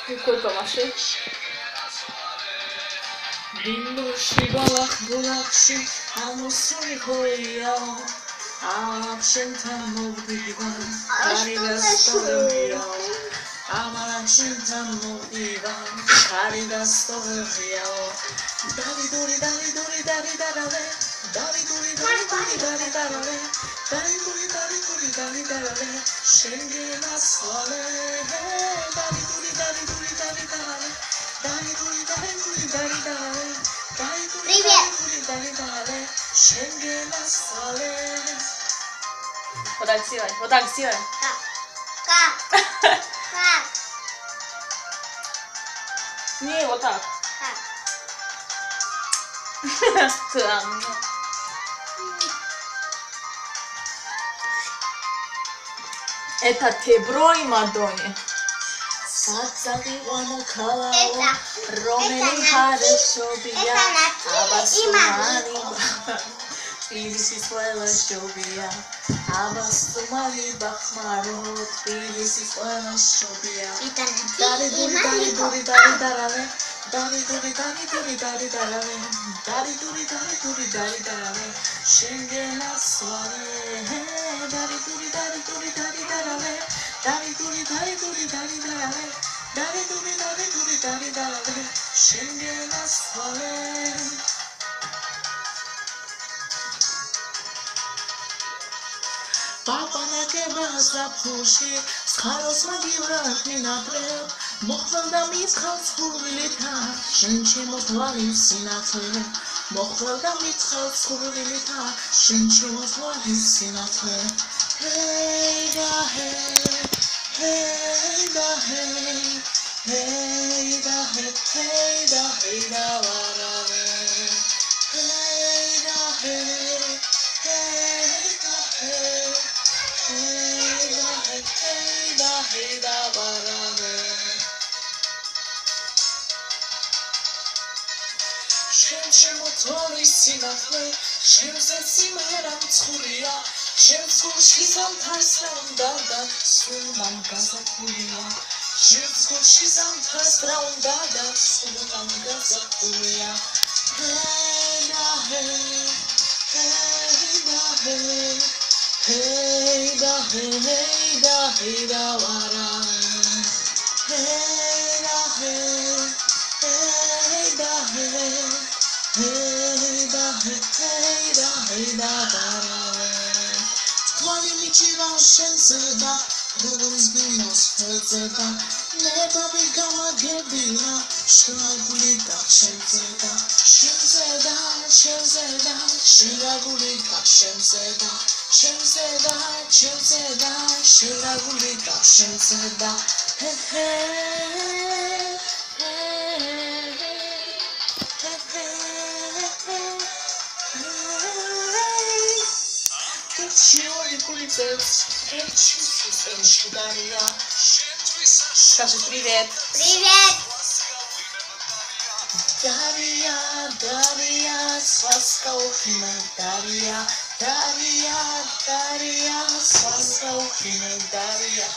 Сколько машин? Бинуши балах-булахши, амусуни хоя, амшентан мовдива, каригастория, амшентан мовдива, каригастория. Dari duri dari duri dari darale, dari duri dari duri dari darale, dari duri dari duri dari darale, şengel asale, dari duri dari duri dari darale, dari duri dari duri dari darale, dari duri dari duri dari darale, şengel asale. Вот так сделай. Как? Не, вот так. Это тебро и Мадоне. Сацаги ванокалао, ромени харешобия, абасумани Тбилиси своела шобия, абасумани бахмарот, Тбилиси своела шобия. Dari duri dari duri dari darale. Dari duri dari duri dari darale, dari duri dari duri dari darale, şengel asale. Dari duri dari duri dari darale, dari duri dari duri dari darale, dari duri dari duri dari darale, şengel asale. Papa na kebas la pushi, skaros magivrat minatreb. მოხვალდა მიცხავს ხურვილითა, შენ შემოთვალის სინათლე. მოხვალდა მიცხავს ხურვილითა, შენ შემოთვალის სინათლე. ჰეი და ჰეი, ჰეი და ჰეი, ჰეი და ჰეი, ჰეი და ჰეი და ვარავე. ჰეი და ჰეი, ჰეი და ჰეი, ჰეი და ჰეი, ჰეი და ჰეი და ვარავე. შენ შემოთვალის სინათლე, შენზე სიმღერა მცხურია, შენს გულში ზამთარს რა უნდა და სულ ამ გაზაფხულია. შენს გულში ზამთარს რა უნდა და სულ ამ გაზაფხულია. ჰეი და ჰეი, ჰეი და ჰეი, ჰეი და ჰეი, ჰეი და ჰეი და ვარავე. ჰეი და ჰეი, ჰეი და ჰეი. Hey da hey da hey da varawe. Tvori mičira šenzeda, Rogos binos fezeda, neba bi gama gebina, Shagulika šenzeda, šenzeda, šenzeda, Shagulika šenzeda, šenzeda, šenzeda, Shagulika šenzeda. Hey hey. Сегодня кулицец, Дарья. Скажи привет. Привет. Дарья, Дарья, с воскоухиной Дарья, Дарья, Дарья, с воскоухиной Дарья.